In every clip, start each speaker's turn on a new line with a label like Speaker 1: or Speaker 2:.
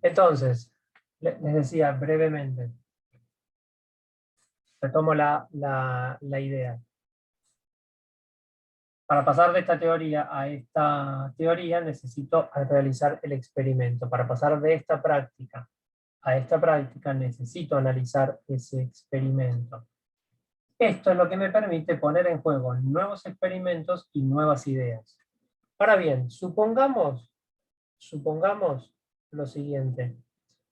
Speaker 1: Entonces, les decía brevemente, retomo la idea. Para pasar de esta teoría a esta teoría necesito realizar el experimento. Para pasar de esta práctica a esta práctica necesito analizar ese experimento. Esto es lo que me permite poner en juego nuevos experimentos y nuevas ideas. Ahora bien, supongamos lo siguiente,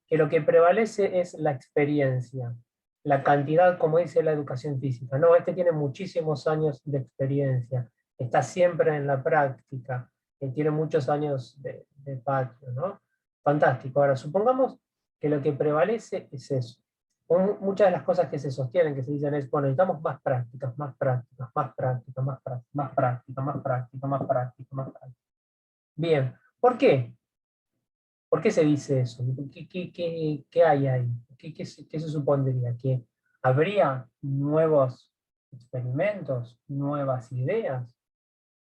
Speaker 1: que lo que prevalece es la experiencia, la cantidad, como dice la educación física. No, este tiene muchísimos años de experiencia, está siempre en la práctica, tiene muchos años de patio, ¿no? Fantástico. Ahora, supongamos que lo que prevalece es eso. Muchas de las cosas que se sostienen, que se dicen es, bueno, necesitamos más prácticas, más prácticas, más prácticas, más prácticas, más prácticas, más prácticas, más prácticas, más prácticas. Bien, ¿por qué? ¿Por qué se dice eso? ¿Qué hay ahí? ¿Qué se supondría? ¿Que habría nuevos experimentos, nuevas ideas?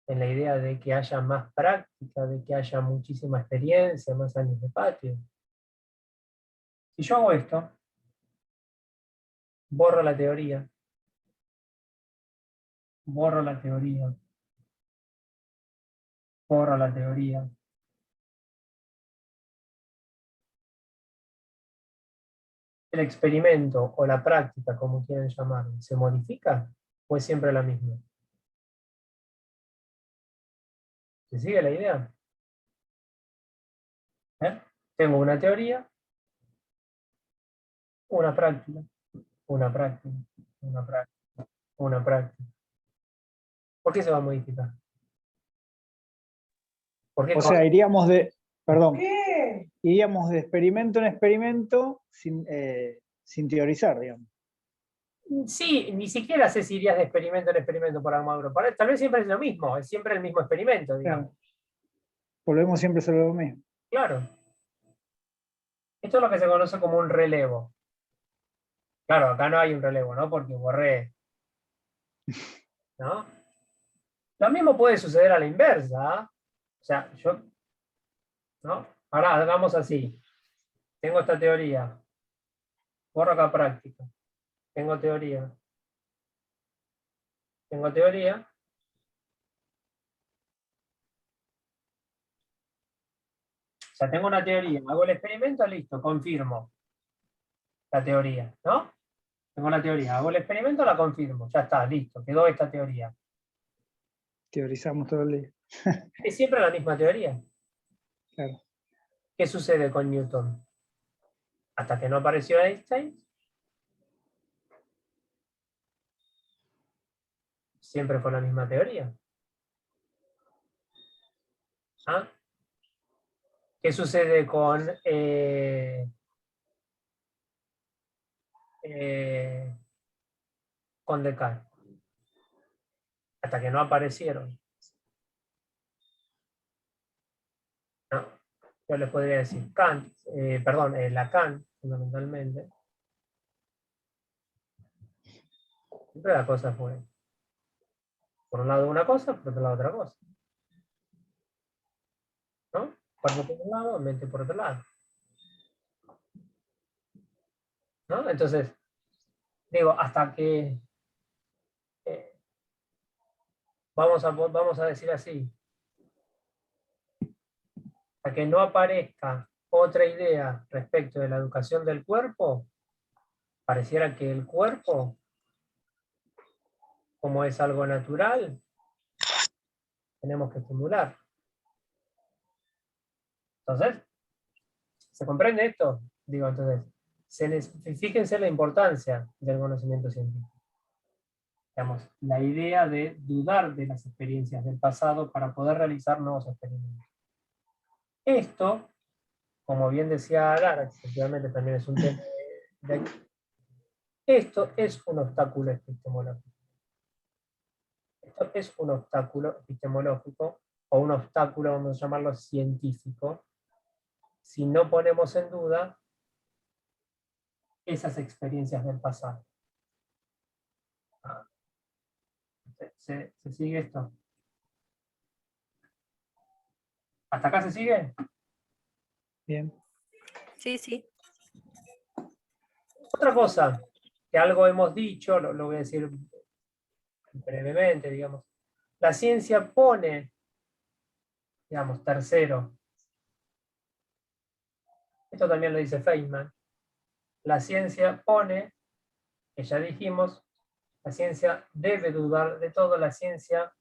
Speaker 1: En la idea de que haya más práctica, de que haya muchísima experiencia, más años de patio. Si yo hago esto, borro la teoría, borro la teoría, borro la teoría, el experimento o la práctica, como quieran llamarlo, ¿se modifica o es siempre la misma? ¿Se sigue la idea? ¿Eh? Tengo una teoría, una práctica, una práctica, una práctica, una práctica. ¿Por qué se va a modificar? ¿Por qué
Speaker 2: O sea, iríamos de, perdón, iríamos de experimento en experimento sin teorizar, digamos.
Speaker 1: Sí, ni siquiera sé si irías de experimento en experimento por Almagro. Tal vez siempre es lo mismo, es siempre el mismo experimento, digamos.
Speaker 2: Claro. Volvemos siempre sobre lo mismo.
Speaker 1: Claro. Esto es lo que se conoce como un relevo. Claro, acá no hay un relevo, ¿no? Porque borré, ¿no? Lo mismo puede suceder a la inversa, ¿eh? O sea, yo, ¿no? Ahora hagamos así. Tengo esta teoría. Borro acá práctica. Tengo teoría. Tengo teoría. O sea, tengo una teoría. Hago el experimento, listo, confirmo la teoría, ¿no? Tengo la teoría. Hago el experimento, la confirmo. Ya está, listo. Quedó esta teoría.
Speaker 2: Teorizamos todo el día.
Speaker 1: Es siempre la misma teoría.
Speaker 2: Claro.
Speaker 1: ¿Qué sucede con Newton? Hasta que no apareció Einstein, siempre fue la misma teoría. ¿Ah? ¿Qué sucede con Descartes? Hasta que no aparecieron. ¿No? Yo les podría decir Kant, perdón, Lacan, fundamentalmente. Siempre la cosa fue, por un lado una cosa, por otro lado otra cosa. ¿No? Cuerpo por un lado, mente por otro lado. ¿No? Entonces, digo, hasta que, eh, vamos a decir así, hasta que no aparezca otra idea respecto de la educación del cuerpo, pareciera que el cuerpo, como es algo natural, tenemos que estimular. Entonces, ¿se comprende esto? Digo, entonces, fíjense la importancia del conocimiento científico. Digamos, la idea de dudar de las experiencias del pasado para poder realizar nuevos experimentos. Esto, como bien decía Lara, que efectivamente también es un tema esto es un obstáculo epistemológico. Esto es un obstáculo epistemológico o un obstáculo, vamos a llamarlo científico, si no ponemos en duda esas experiencias del pasado. ¿Se sigue esto? ¿Hasta acá se sigue?
Speaker 2: Bien.
Speaker 3: Sí, sí.
Speaker 1: Otra cosa, que algo hemos dicho, lo voy a decir brevemente, digamos. La ciencia pone, digamos, tercero. Esto también lo dice Feynman. La ciencia pone, que ya dijimos, la ciencia debe dudar de todo, la ciencia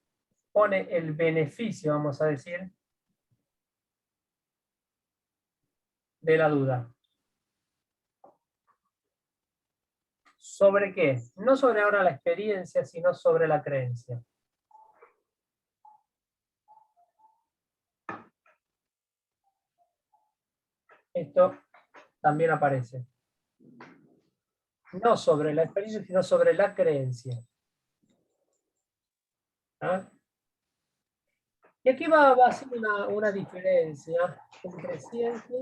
Speaker 1: pone el beneficio, vamos a decir, de la duda. ¿Sobre qué? No sobre ahora la experiencia, sino sobre la creencia. Esto también aparece. No sobre la experiencia, sino sobre la creencia. ¿Ah? Y aquí va a ser una diferencia entre ciencia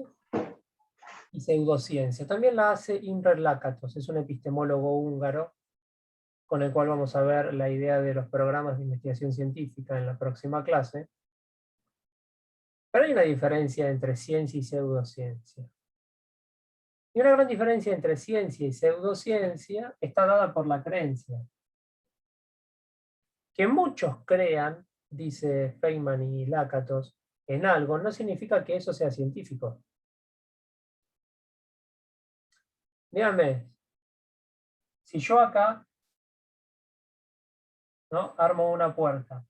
Speaker 1: y pseudociencia. También la hace Imre Lakatos, es un epistemólogo húngaro, con el cual vamos a ver la idea de los programas de investigación científica en la próxima clase. Pero hay una diferencia entre ciencia y pseudociencia. Y una gran diferencia entre ciencia y pseudociencia está dada por la creencia. Que muchos crean, dice Feynman y Lakatos, en algo, no significa que eso sea científico. Díganme, si yo acá, ¿no?, armo una puerta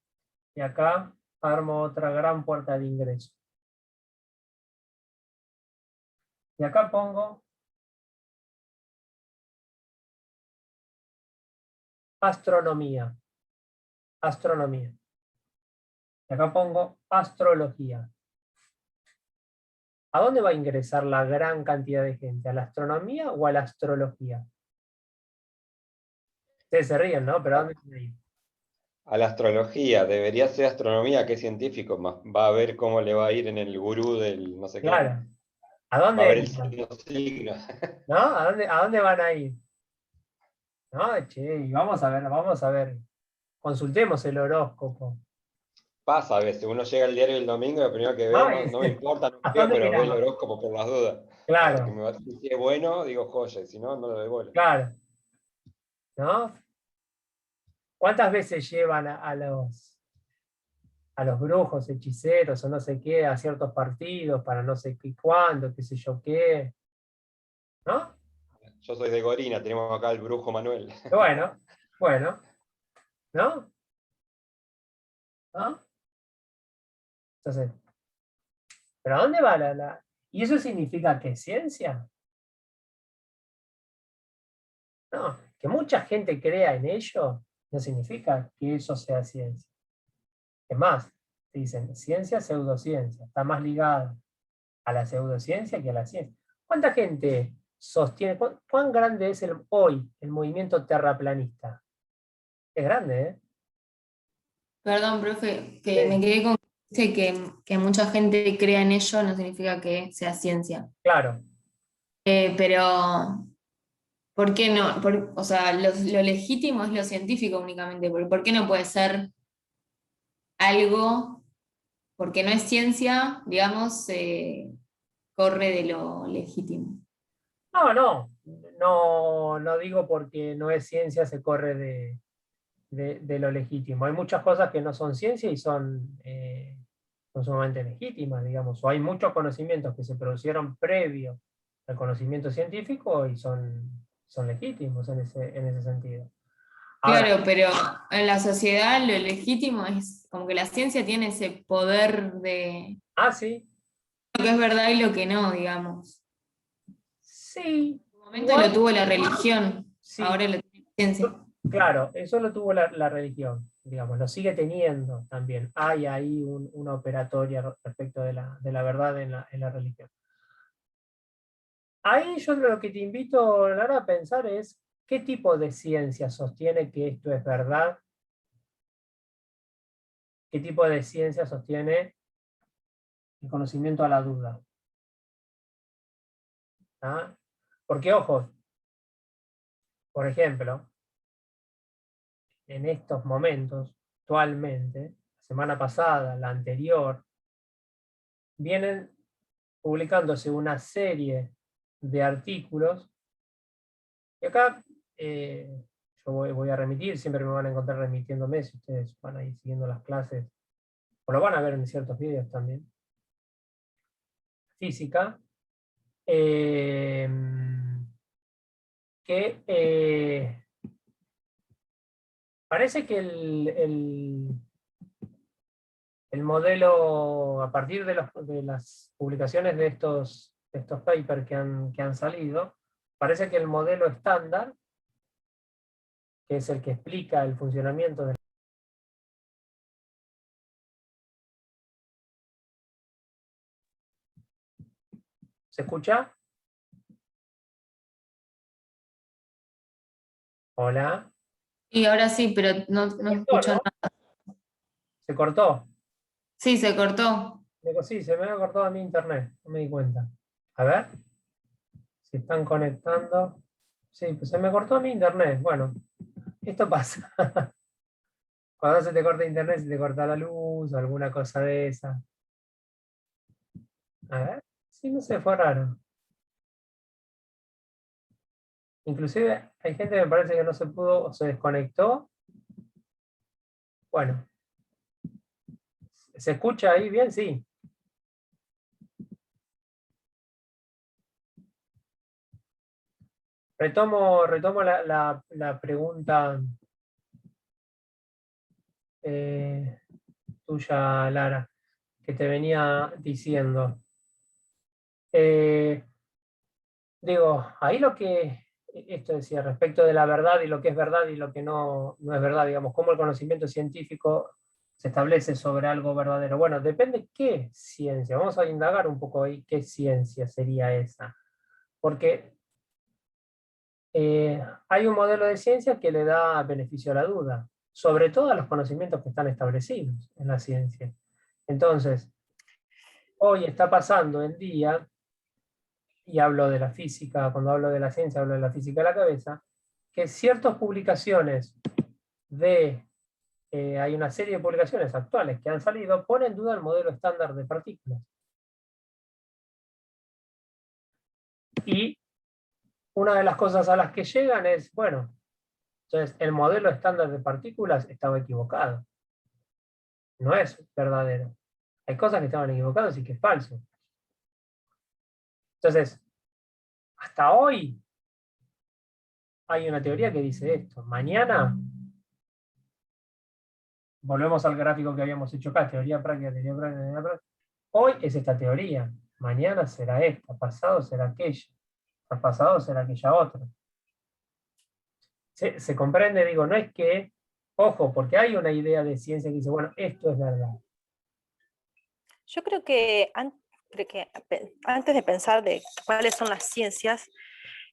Speaker 1: y acá armo otra gran puerta de ingreso. Y acá pongo astronomía. Astronomía. Y acá pongo astrología. ¿A dónde va a ingresar la gran cantidad de gente? ¿A la astronomía o a la astrología? Ustedes se ríen, ¿no? Pero ¿a dónde van a ir?
Speaker 4: A la astrología, debería ser astronomía, que es científico, más va a ver cómo le va a ir en el gurú del no sé qué.
Speaker 1: Claro. ¿A
Speaker 4: Va a ver
Speaker 1: dónde?
Speaker 4: el signo.
Speaker 1: ¿No? ¿A dónde van a ir? No, che, vamos a ver. Consultemos el horóscopo.
Speaker 4: Pasa a veces, uno llega al diario el domingo y lo primero que ve,
Speaker 1: Ah,
Speaker 4: no me importa, no
Speaker 1: ¿a
Speaker 4: veo,
Speaker 1: dónde
Speaker 4: pero ve el
Speaker 1: miramos?
Speaker 4: horóscopo por las dudas.
Speaker 1: Claro,
Speaker 4: Si es bueno, digo joya, y si no, no lo doy bola.
Speaker 1: claro. ¿No? ¿Cuántas veces llevan a los brujos, hechiceros o no sé qué a ciertos partidos para no sé qué cuándo, qué sé yo qué? ¿No?
Speaker 4: Yo soy de Gorina, tenemos acá al brujo Manuel.
Speaker 1: Bueno, bueno, ¿no? ¿No? Entonces, ¿pero a dónde va ¿Y eso significa que es ciencia? No, que mucha gente crea en ello no significa que eso sea ciencia. Es más, dicen ciencia, pseudociencia, está más ligada a la pseudociencia que a la ciencia. ¿Cuánta gente sostiene, cuán grande es hoy el movimiento terraplanista? Es grande, ¿eh?
Speaker 3: Perdón, profe, que me quedé con que mucha gente crea en ello no significa que sea ciencia.
Speaker 1: Claro.
Speaker 3: Pero, ¿por qué no? O sea, lo legítimo es lo científico únicamente. ¿Por qué no puede ser algo, porque no es ciencia, digamos, corre de lo legítimo?
Speaker 1: No digo porque no es ciencia, se corre de lo legítimo. Hay muchas cosas que no son ciencia y son sumamente legítimas, digamos. O hay muchos conocimientos que se produjeron previo al conocimiento científico y son legítimos en ese sentido. Ahora,
Speaker 3: Claro, pero en la sociedad lo legítimo es como que la ciencia tiene ese poder de
Speaker 1: sí,
Speaker 3: lo que es verdad y lo que no, digamos.
Speaker 1: sí,
Speaker 3: En un momento lo
Speaker 1: igual,
Speaker 3: tuvo la religión,
Speaker 1: sí,
Speaker 3: ahora lo tiene la ciencia.
Speaker 1: claro, eso lo tuvo la religión, digamos, lo sigue teniendo también. Hay ahí una operatoria respecto de la verdad en la religión. Ahí yo lo que te invito, Lara, a pensar es qué tipo de ciencia sostiene que esto es verdad, qué tipo de ciencia sostiene el conocimiento a la duda. ¿Ah? Porque, ojo, por ejemplo, en estos momentos, actualmente, la semana pasada, la anterior, vienen publicándose una serie de artículos. Y acá yo voy a remitir, siempre me van a encontrar remitiéndome si ustedes van a ir siguiendo las clases, o lo van a ver en ciertos videos también. Física. Que parece que el modelo, a partir de las publicaciones de estos papers que han salido, parece que el modelo estándar, que es el que explica el funcionamiento de... ¿Se escucha? Hola.
Speaker 3: Y ahora sí, pero no escucho
Speaker 1: ¿No?
Speaker 3: nada.
Speaker 1: ¿Se cortó?
Speaker 3: Sí, se cortó.
Speaker 1: Digo, sí, se me ha cortado a mi internet, no me di cuenta. A ver, si están conectando. Sí, pues se me cortó a mi internet. Bueno, esto pasa. Cuando se te corta internet, se te corta la luz, alguna cosa de esa. A ver, sí, no sé, fue raro. Inclusive hay gente que me parece que no se pudo o se desconectó. Bueno, ¿se escucha ahí bien? Sí. Retomo la pregunta tuya, Lara, que te venía diciendo. Digo, ahí esto decía, respecto de la verdad y lo que es verdad y lo que no es verdad, digamos, cómo el conocimiento científico se establece sobre algo verdadero. Bueno, depende qué ciencia. Vamos a indagar un poco ahí qué ciencia sería esa. Porque hay un modelo de ciencia que le da beneficio a la duda, sobre todo a los conocimientos que están establecidos en la ciencia. Entonces, hoy está pasando el día, y hablo de la física, cuando hablo de la ciencia, hablo de la física de la cabeza, que ciertas publicaciones hay una serie de publicaciones actuales que han salido, ponen en duda el modelo estándar de partículas. Y una de las cosas a las que llegan es, bueno, entonces el modelo estándar de partículas estaba equivocado. No es verdadero. Hay cosas que estaban equivocadas y que es falso. Entonces, hasta hoy hay una teoría que dice esto. Mañana, volvemos al gráfico que habíamos hecho acá, teoría práctica, teoría práctica, teoría práctica. Hoy es esta teoría, mañana será esta, pasado será aquella, pasado será aquella otra. ¿Se comprende? Digo, no es que, ojo, porque hay una idea de ciencia que dice, bueno, esto es verdad.
Speaker 5: Yo creo que antes de pensar de cuáles son las ciencias,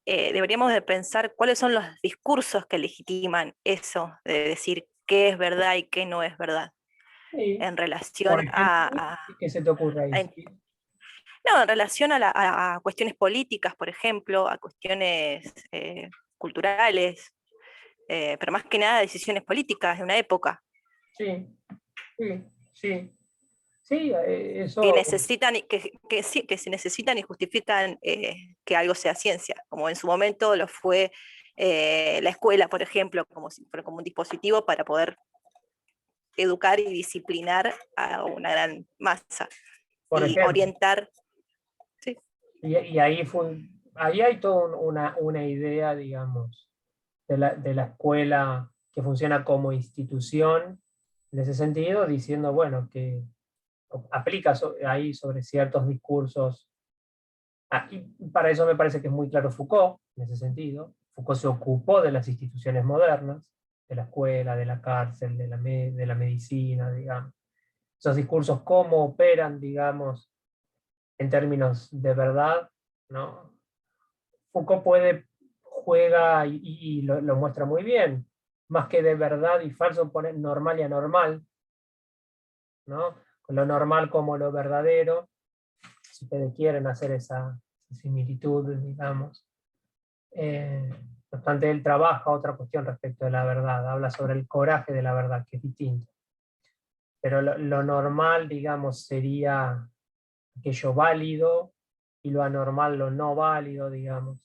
Speaker 5: deberíamos de pensar cuáles son los discursos que legitiman eso, de decir qué es verdad y qué no es verdad,
Speaker 1: Sí.
Speaker 5: en relación
Speaker 1: Por ejemplo, ¿qué se te ocurre ahí?
Speaker 5: No, en relación a cuestiones políticas, por ejemplo, a cuestiones culturales, pero más que nada decisiones políticas de una época.
Speaker 1: Sí, sí, sí. Sí, eso...
Speaker 5: Que necesitan, que se necesitan y justifican que algo sea ciencia, como en su momento lo fue la escuela, por ejemplo, como un dispositivo para poder educar y disciplinar a una gran masa
Speaker 1: por
Speaker 5: y
Speaker 1: ejemplo,
Speaker 5: orientar. Sí.
Speaker 1: Y ahí hay toda una idea, digamos, de la escuela que funciona como institución, en ese sentido, diciendo, bueno, que aplica ahí sobre ciertos discursos. Y para eso me parece que es muy claro Foucault, en ese sentido. Foucault se ocupó de las instituciones modernas, de la escuela, de la cárcel, de la medicina, digamos. Esos discursos, cómo operan, digamos, en términos de verdad, ¿no? Foucault juega y lo muestra muy bien. Más que de verdad y falso, pone normal y anormal, ¿no? Con lo normal como lo verdadero, si ustedes quieren hacer esa similitud, digamos. No obstante, él trabaja otra cuestión respecto de la verdad, habla sobre el coraje de la verdad, que es distinto. Pero lo normal, digamos, sería aquello válido y lo anormal, lo no válido, digamos.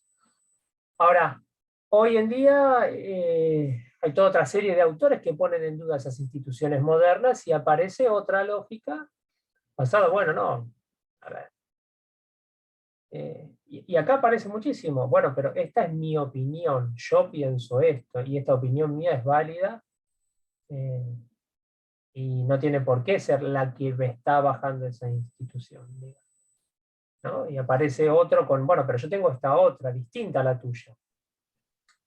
Speaker 1: Ahora, hoy en día hay toda otra serie de autores que ponen en duda esas instituciones modernas y aparece otra lógica basada, bueno, no, a ver. Y acá aparece muchísimo, bueno, pero esta es mi opinión, yo pienso esto, y esta opinión mía es válida, y no tiene por qué ser la que me está bajando esa institución, digamos, ¿no? Y aparece otro con, bueno, pero yo tengo esta otra, distinta a la tuya.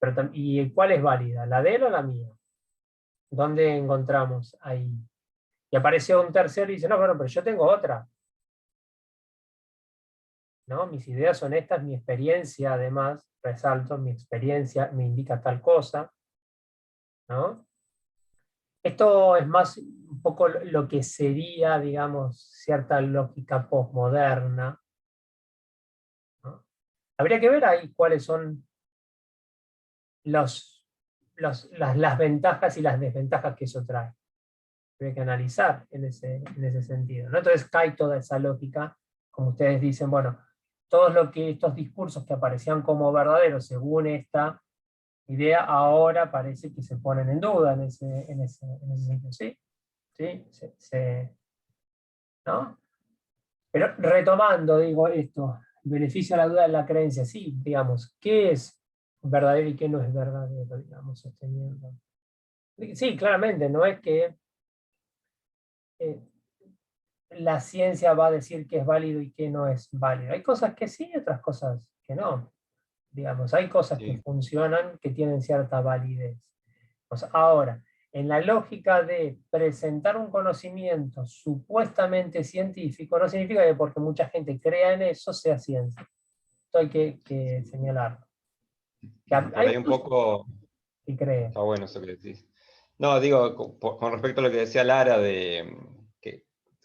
Speaker 1: Pero, ¿y cuál es válida? ¿La de él o la mía? ¿Dónde encontramos ahí? Y aparece un tercero y dice, no, bueno, pero yo tengo otra. ¿No? Mis ideas son estas, mi experiencia, además, resalto, mi experiencia me indica tal cosa, ¿no? Esto es más un poco lo que sería, digamos, cierta lógica posmoderna, ¿no? Habría que ver ahí cuáles son las ventajas y las desventajas que eso trae. Habría que analizar en ese sentido, ¿no? Entonces cae toda esa lógica, como ustedes dicen, bueno, todos estos discursos que aparecían como verdaderos según esta idea, ahora parece que se ponen en duda en ese sentido. Sí, sí, ¿no? Pero retomando, digo esto, beneficio a la duda de la creencia, sí, digamos, ¿qué es verdadero y qué no es verdadero, digamos, sosteniendo? Sí, claramente, no es que la ciencia va a decir qué es válido y qué no es válido. Hay cosas que sí, otras cosas que no. Digamos, hay cosas que
Speaker 4: Sí.
Speaker 1: funcionan, que tienen cierta validez. O sea, ahora, en la lógica de presentar un conocimiento supuestamente científico, no significa que porque mucha gente crea en eso sea ciencia. Esto hay que señalarlo. Que
Speaker 4: Por
Speaker 1: hay
Speaker 4: ahí un
Speaker 1: muchos
Speaker 4: poco,
Speaker 1: que creen.
Speaker 4: está bueno eso que decís. No, digo, con respecto a lo que decía Lara,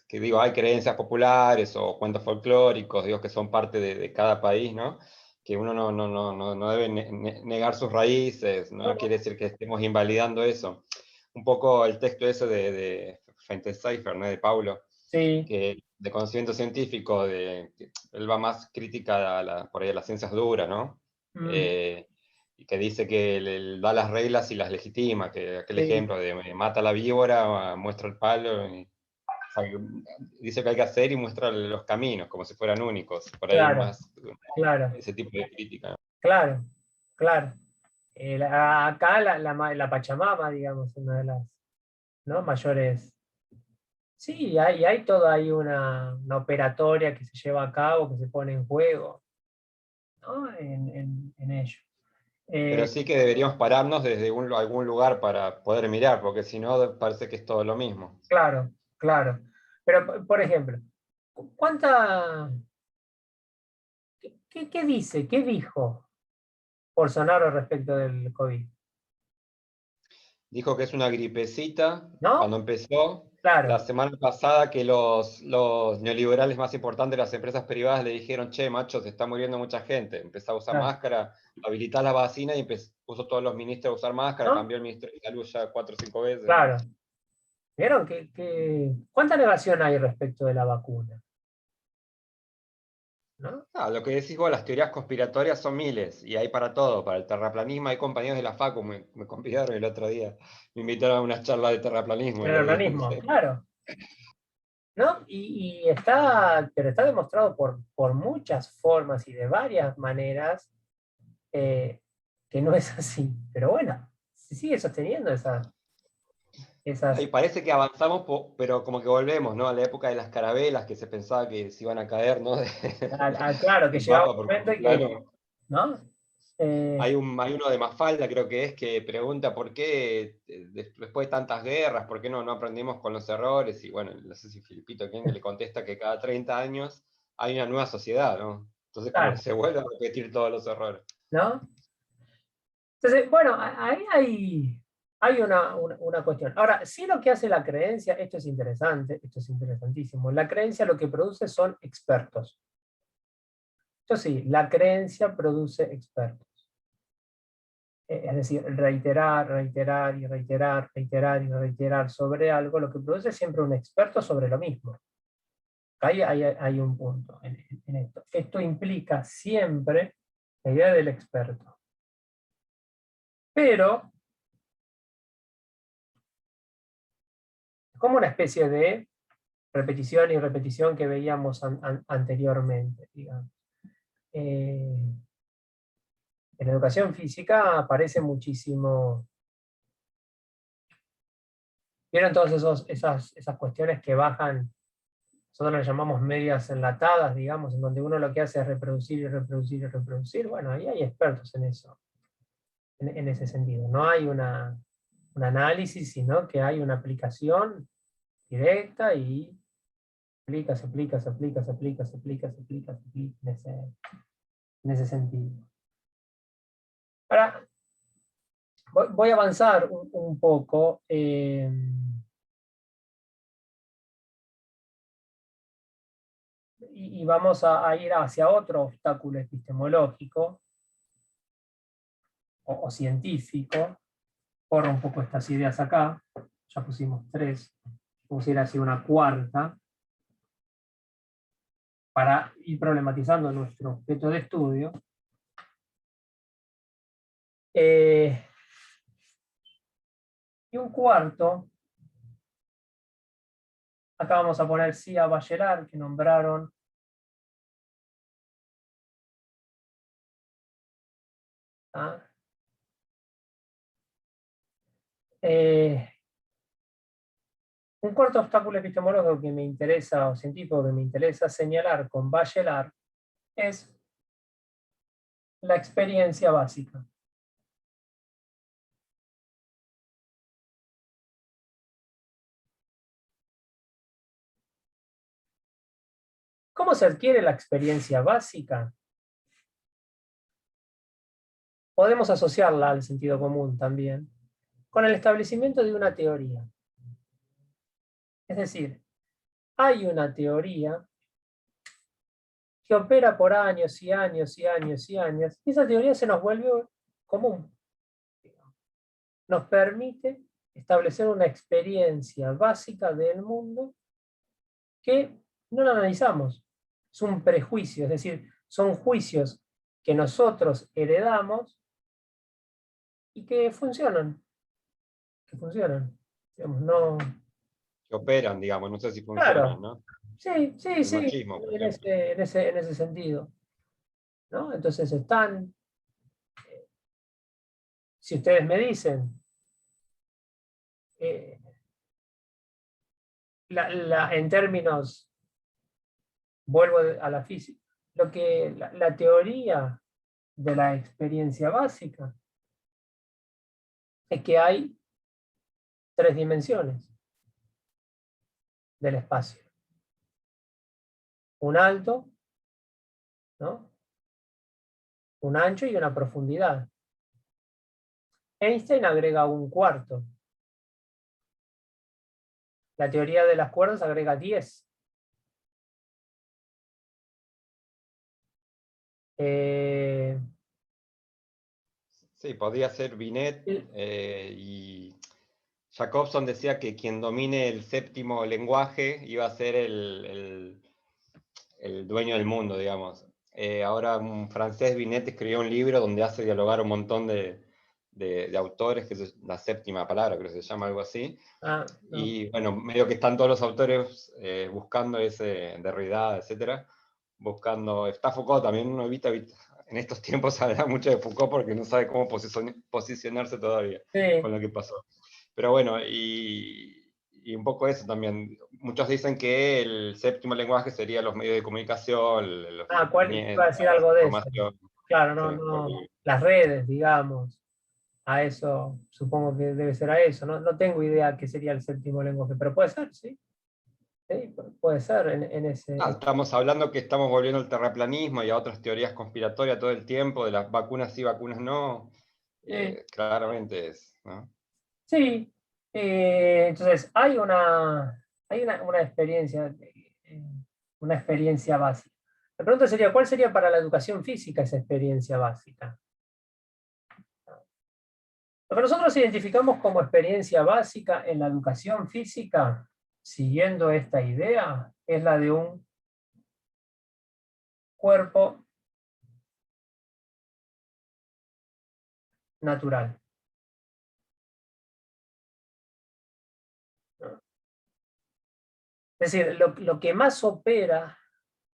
Speaker 4: que digo, hay creencias populares o cuentos folclóricos, digo, que son parte de cada país, ¿no? Que uno no debe negar sus raíces, no quiere decir que estemos invalidando eso. Un poco el texto ese de Fentesceifer, ¿no? De Paulo,
Speaker 1: Sí.
Speaker 4: que de conocimiento científico, que él va más crítica por ahí a las ciencias duras, ¿no?
Speaker 1: Mm,
Speaker 4: Y que dice que da las reglas y las legitima, que aquel
Speaker 1: sí,
Speaker 4: ejemplo de mata a la víbora, muestra el palo, o sea, dice que hay que hacer y muestra los caminos, como si fueran únicos, por ahí
Speaker 1: claro,
Speaker 4: más
Speaker 1: claro,
Speaker 4: ese tipo de crítica.
Speaker 1: claro, claro. Acá la Pachamama, digamos, una de las, ¿no?, mayores. Sí, hay toda ahí una operatoria que se lleva a cabo, que se pone en juego, ¿no? En ello.
Speaker 4: Pero
Speaker 1: Eh,
Speaker 4: sí que deberíamos pararnos desde algún lugar para poder mirar, porque si no parece que es todo lo mismo.
Speaker 1: claro, claro. Pero, por ejemplo, ¿cuánta, qué dice, qué dijo Bolsonaro respecto del COVID?
Speaker 4: Dijo que es una gripecita
Speaker 1: ¿No?
Speaker 4: cuando empezó. La
Speaker 1: Claro,
Speaker 4: semana pasada que los neoliberales más importantes de las empresas privadas le dijeron, che, macho, se está muriendo mucha gente. Empezó a usar
Speaker 1: claro,
Speaker 4: máscara, habilitar la vacina y puso todos los ministros a usar máscara,
Speaker 1: ¿no?
Speaker 4: cambió el ministro de salud ya 4 o 5 veces.
Speaker 1: Claro. ¿Vieron cuánta negación hay respecto de la vacuna? ¿No?
Speaker 4: Ah, lo que decís vos, las teorías conspiratorias son miles y hay para todo, para el terraplanismo. Hay compañeros de la Facu, me convidaron el otro día, me invitaron a una charla de terraplanismo
Speaker 1: El
Speaker 4: el otro día.
Speaker 1: organismo, claro. ¿No? Pero está demostrado por muchas formas y de varias maneras eh, que no es así. Pero bueno, se sigue sosteniendo
Speaker 4: Y
Speaker 1: esas.
Speaker 4: parece que avanzamos, pero como que volvemos, ¿no? A la época de las carabelas, que se pensaba que se iban a caer, ¿no?
Speaker 1: Claro, que
Speaker 4: Del
Speaker 1: llegaba
Speaker 4: mapa,
Speaker 1: un
Speaker 4: porque
Speaker 1: momento y que,
Speaker 4: claro,
Speaker 1: ¿no? Eh,
Speaker 4: hay uno de Mafalda, creo que es, que pregunta por qué, después de tantas guerras, por qué no aprendimos con los errores. Y bueno, no sé si Filipito quién le contesta que cada 30 años hay una nueva sociedad, ¿no? Entonces como que
Speaker 1: claro,
Speaker 4: se vuelve a repetir todos los errores.
Speaker 1: ¿no? Entonces, bueno, ahí hay una cuestión. Ahora, sí, lo que hace la creencia, esto es interesante, esto es interesantísimo. La creencia lo que produce son expertos. Esto sí, la creencia produce expertos. Es decir, reiterar, reiterar y reiterar, reiterar y reiterar sobre algo, lo que produce es siempre un experto sobre lo mismo. Hay un punto en esto. Esto implica siempre la idea del experto. Pero, como una especie de repetición y repetición que veíamos anteriormente, digamos. En educación física aparece muchísimo. ¿Vieron todas esas cuestiones que bajan? Nosotros las llamamos medias enlatadas, digamos, en donde uno lo que hace es reproducir y reproducir y reproducir. Bueno, ahí hay expertos en eso, en ese sentido. No hay un análisis, sino que hay una aplicación directa y se aplica en ese sentido. Ahora, voy a avanzar un poco. Y vamos a ir hacia otro obstáculo epistemológico o científico. Corro un poco estas ideas acá. Ya pusimos 3. Vamos a ir hacia una cuarta para ir problematizando nuestro objeto de estudio. Y un cuarto, acá vamos a poner sí a Bachelard, que nombraron un cuarto obstáculo epistemológico que me interesa, o científico que me interesa señalar con Bachelard, es la experiencia básica. ¿Cómo se adquiere la experiencia básica? Podemos asociarla al sentido común también, con el establecimiento de una teoría. Es decir, hay una teoría que opera por años y años y años y años, y esa teoría se nos vuelve común. Nos permite establecer una experiencia básica del mundo que no la analizamos. Es un prejuicio, es decir, son juicios que nosotros heredamos y que funcionan. Digamos, no...
Speaker 4: Que operan, digamos, no sé si
Speaker 1: Claro.
Speaker 4: funcionan, ¿no?
Speaker 1: Sí,
Speaker 4: El machismo, por
Speaker 1: en
Speaker 4: ejemplo.
Speaker 1: ese sentido. ¿No? Entonces están, si ustedes me dicen, en términos, vuelvo a la física, la teoría de la experiencia básica es que hay 3 dimensiones del espacio. Un alto, ¿no? Un ancho y una profundidad. Einstein agrega un cuarto. La teoría de las cuerdas agrega 10.
Speaker 4: Sí, podría ser Binet, y Jacobson decía que quien domine el 7º lenguaje iba a ser el dueño del mundo, digamos. Ahora un francés, Binet, escribió un libro donde hace dialogar un montón de autores, que es la 7ª palabra, creo que se llama algo así.
Speaker 1: No.
Speaker 4: Y bueno, medio que están todos los autores buscando ese Derrida, etcétera, buscando, está Foucault también, uno evita en estos tiempos hablar mucho de Foucault porque no sabe cómo posicionarse todavía con lo que pasó. Pero bueno, y un poco eso también. Muchos dicen que el 7º lenguaje sería los medios de comunicación,
Speaker 1: ¿Cuál iba a decir algo de eso? Claro, no.
Speaker 4: Porque...
Speaker 1: Las redes, digamos. A eso, supongo que debe ser a eso. No tengo idea qué sería el 7º lenguaje, pero puede ser, sí. Sí, puede ser en ese...
Speaker 4: estamos hablando que estamos volviendo al terraplanismo y a otras teorías conspiratorias todo el tiempo, de las vacunas sí, vacunas no. Claramente es, ¿no?
Speaker 1: Sí. Entonces, hay una experiencia, una experiencia básica. La pregunta sería, ¿cuál sería para la educación física esa experiencia básica? Lo que nosotros identificamos como experiencia básica en la educación física, siguiendo esta idea, es la de un cuerpo natural. Es decir, lo que más opera,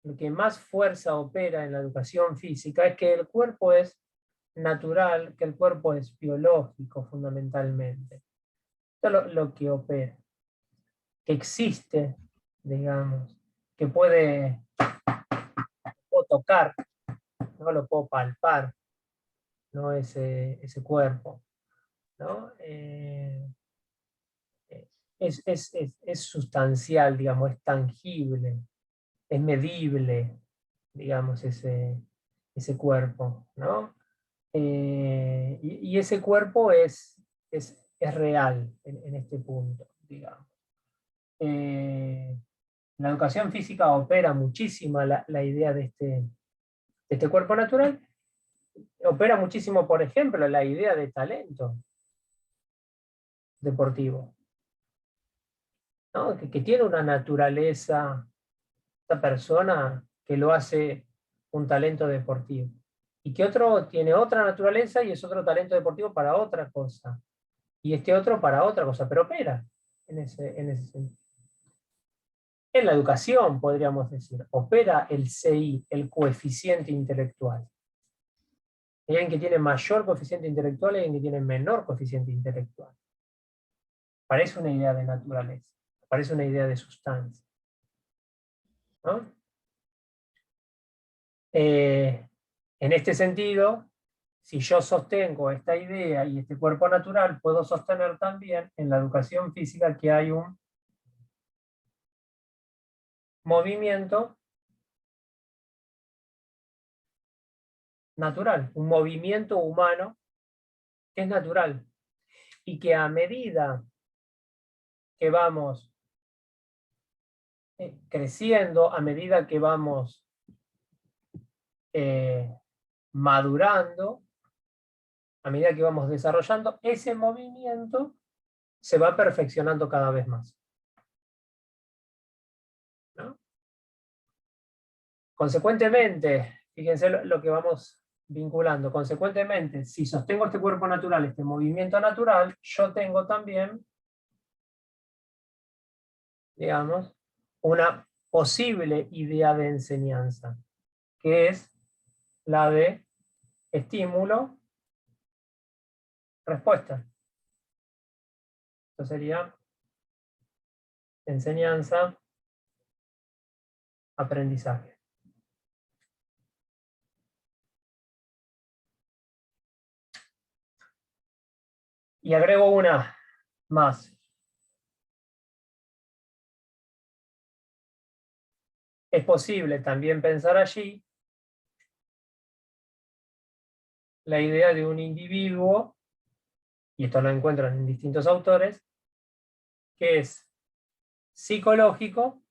Speaker 1: lo que más fuerza opera en la educación física es que el cuerpo es natural, que el cuerpo es biológico fundamentalmente. Esto es lo que opera, que existe, digamos, que puedo tocar, no lo puedo palpar, ¿no? Ese cuerpo, ¿no? Es sustancial, digamos, es tangible, es medible, digamos, ese cuerpo, ¿no? Y ese cuerpo es real en este punto, digamos. La educación física opera muchísimo la idea de este cuerpo natural, opera muchísimo, por ejemplo, la idea de talento deportivo, ¿no? Que tiene una naturaleza, esta persona que lo hace un talento deportivo, y que otro tiene otra naturaleza y es otro talento deportivo para otra cosa, y este otro para otra cosa, pero opera en ese sentido. En la educación, podríamos decir, opera el CI, el coeficiente intelectual. Hay alguien que tiene mayor coeficiente intelectual y alguien que tiene menor coeficiente intelectual. Parece una idea de naturaleza, parece una idea de sustancia, ¿no? En este sentido, si yo sostengo esta idea y este cuerpo natural, puedo sostener también en la educación física que hay un movimiento natural, un movimiento humano que es natural, y que a medida que vamos creciendo, a medida que vamos madurando, a medida que vamos desarrollando, ese movimiento se va perfeccionando cada vez más, ¿no? Consecuentemente, fíjense lo que vamos vinculando, consecuentemente, si sostengo este cuerpo natural, este movimiento natural, yo tengo también, digamos, una posible idea de enseñanza, que es la de estímulo, respuesta. Esto sería enseñanza, aprendizaje. Y agrego una más. Es posible también pensar allí la idea de un individuo, y esto lo encuentran en distintos autores, que es psicológico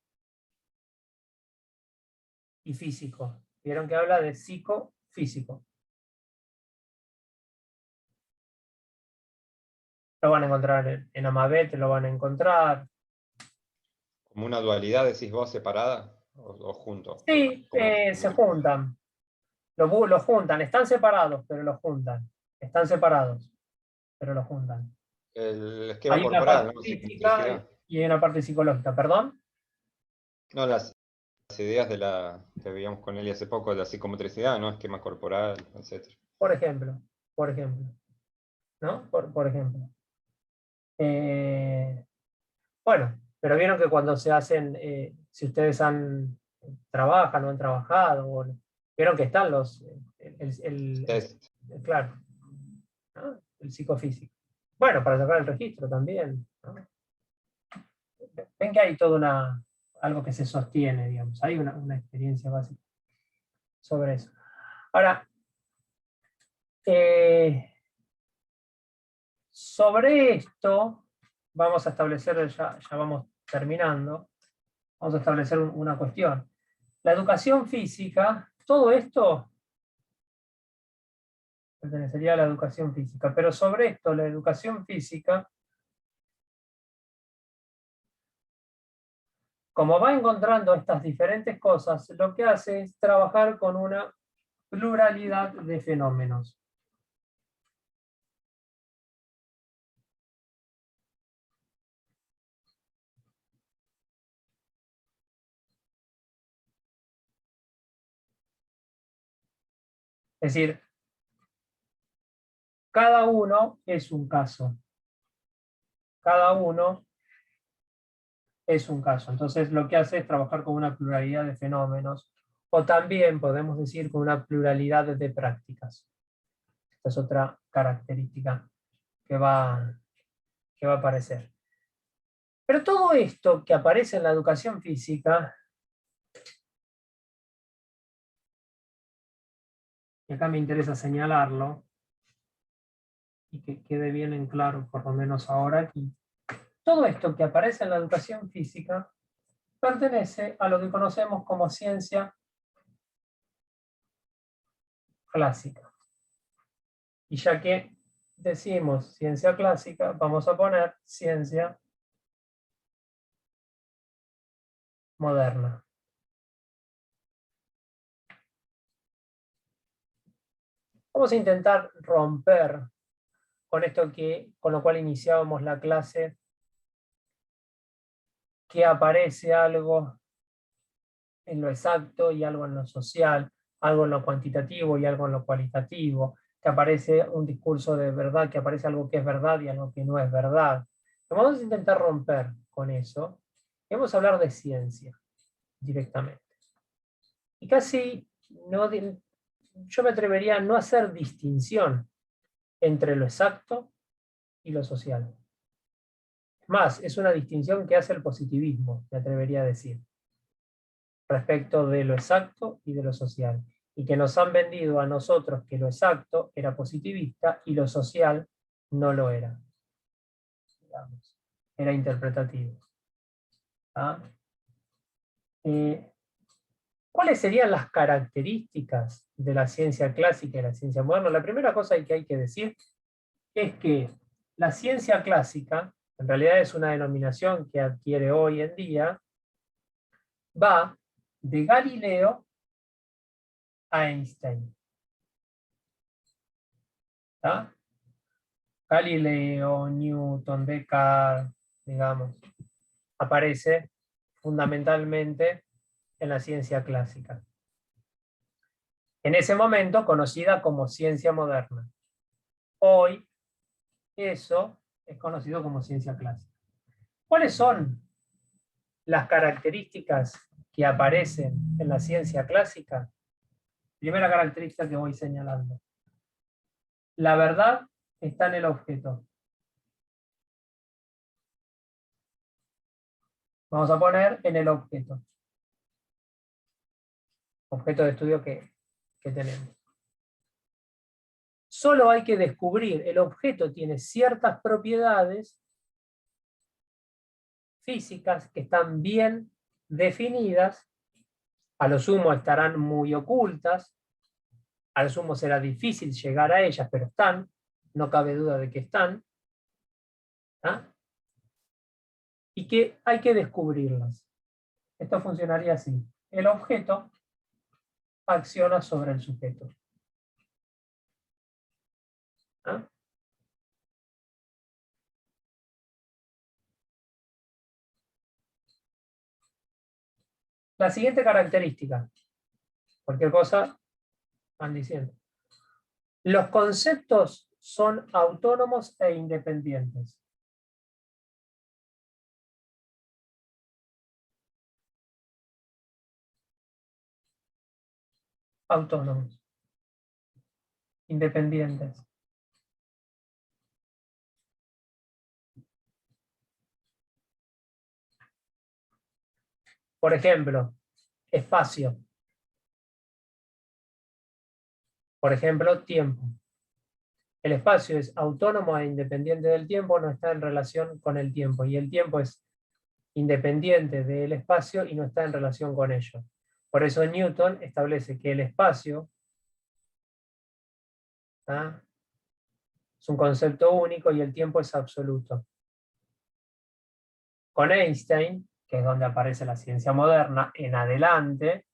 Speaker 1: y físico. Vieron que habla de psicofísico. Lo van a encontrar en Amabet, lo van a encontrar.
Speaker 4: ¿Como una dualidad, decís vos, separada o juntos?
Speaker 1: Sí, se juntan. Lo juntan, están separados, pero los juntan. Están separados, pero los juntan.
Speaker 4: El esquema
Speaker 1: Hay una
Speaker 4: corporal,
Speaker 1: parte
Speaker 4: ¿no?
Speaker 1: física y hay una parte psicológica. ¿Perdón?
Speaker 4: No, las ideas que veíamos con Eli hace poco, de la psicomotricidad, ¿no? Esquema corporal, etc.
Speaker 1: Por ejemplo, ¿no? Por ejemplo. Bueno, pero vieron que cuando se hacen, si ustedes trabajan o han trabajado, vieron que están
Speaker 4: Test.
Speaker 1: claro, ¿no? El psicofísico. Bueno, para sacar el registro también, ¿no? Ven que hay todo algo que se sostiene, digamos, hay una experiencia básica sobre eso. Ahora, sobre esto vamos a establecer, ya vamos terminando, vamos a establecer una cuestión. La educación física, todo esto pertenecería a la educación física, pero sobre esto, la educación física como va encontrando estas diferentes cosas, lo que hace es trabajar con una pluralidad de fenómenos. Es decir, cada uno es un caso. Cada uno es un caso. Entonces lo que hace es trabajar con una pluralidad de fenómenos, o también podemos decir con una pluralidad de prácticas. Esta es otra característica que va a aparecer. Pero todo esto que aparece en la educación física, y acá me interesa señalarlo, y que quede bien en claro, por lo menos ahora aquí, todo esto que aparece en la educación física pertenece a lo que conocemos como ciencia clásica. Y ya que decimos ciencia clásica, vamos a poner ciencia moderna. Vamos a intentar romper con esto con lo cual iniciábamos la clase, que aparece algo en lo exacto y algo en lo social, algo en lo cuantitativo y algo en lo cualitativo, que aparece un discurso de verdad, que aparece algo que es verdad y algo que no es verdad. Vamos a intentar romper con eso y vamos a hablar de ciencia directamente. Y casi yo me atrevería a no hacer distinción entre lo exacto y lo social. Más, es una distinción que hace el positivismo, me atrevería a decir, respecto de lo exacto y de lo social. Y que nos han vendido a nosotros que lo exacto era positivista y lo social no lo era. Digamos, era interpretativo. ¿Ah? ¿Cuáles serían las características de la ciencia clásica y la ciencia moderna? La primera cosa que hay que decir es que la ciencia clásica, en realidad es una denominación que adquiere hoy en día, va de Galileo a Einstein. ¿Está? Galileo, Newton, Descartes, digamos, aparece fundamentalmente en la ciencia clásica. En ese momento conocida como ciencia moderna. Hoy eso es conocido como ciencia clásica. ¿Cuáles son las características que aparecen en la ciencia clásica? Primera característica que voy señalando. La verdad está en el objeto. Vamos a poner en el objeto. Objeto de estudio que tenemos. Solo hay que descubrir, el objeto tiene ciertas propiedades físicas que están bien definidas, a lo sumo estarán muy ocultas, a lo sumo será difícil llegar a ellas, pero están, no cabe duda de que están, ¿ah? Y que hay que descubrirlas. Esto funcionaría así. El objeto acciona sobre el sujeto. ¿Ah? La siguiente característica, cualquier cosa van diciendo. Los conceptos son autónomos e independientes. Autónomos. Independientes. Por ejemplo, espacio. Por ejemplo, tiempo. El espacio es autónomo e independiente del tiempo, no está en relación con el tiempo. Y el tiempo es independiente del espacio y no está en relación con ello. Por eso Newton establece que el espacio, ¿ah?, es un concepto único y el tiempo es absoluto. Con Einstein, que es donde aparece la ciencia moderna, en adelante,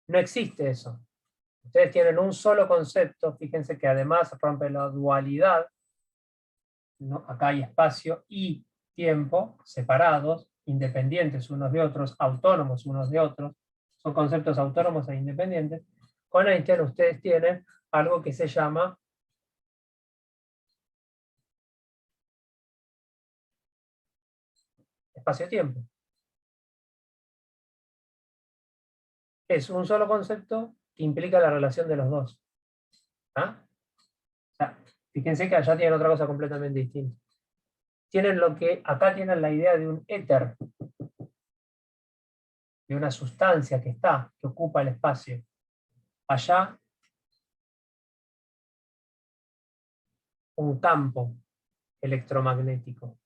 Speaker 1: no existe eso. Ustedes tienen un solo concepto, fíjense que además rompe la dualidad, ¿no? Acá hay espacio y tiempo separados, independientes unos de otros, autónomos unos de otros, son conceptos autónomos e independientes. Con Einstein ustedes tienen algo que se llama espacio-tiempo. Es un solo concepto que implica la relación de los dos. ¿Ah? O sea, fíjense que allá tienen otra cosa completamente distinta. Tienen lo que, acá tienen la idea de un éter, de una sustancia que está, que ocupa el espacio. Allá, un campo electromagnético.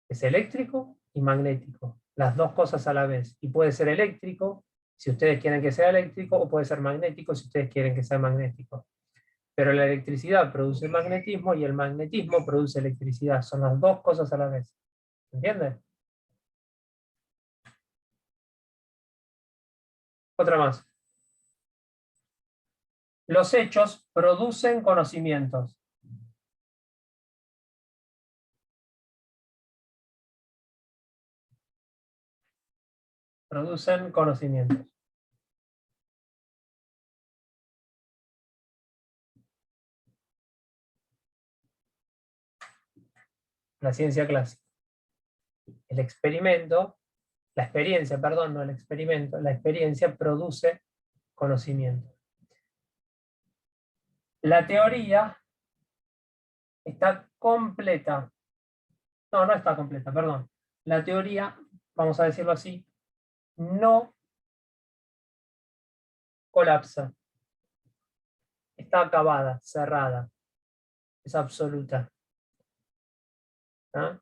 Speaker 1: Es eléctrico y magnético, las dos cosas a la vez. Y puede ser eléctrico, si ustedes quieren que sea eléctrico, o puede ser magnético, si ustedes quieren que sea magnético. Pero la electricidad produce magnetismo y el magnetismo produce electricidad. Son las dos cosas a la vez. ¿Entienden? Otra más. Los hechos producen conocimientos. Producen conocimientos. La ciencia clásica. El experimento, la experiencia, perdón, no el experimento, la experiencia produce conocimiento. La teoría está completa. No, no está completa, perdón. La teoría, vamos a decirlo así, no colapsa. Está acabada, cerrada. Es absoluta. ¿Ah?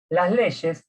Speaker 1: Las leyes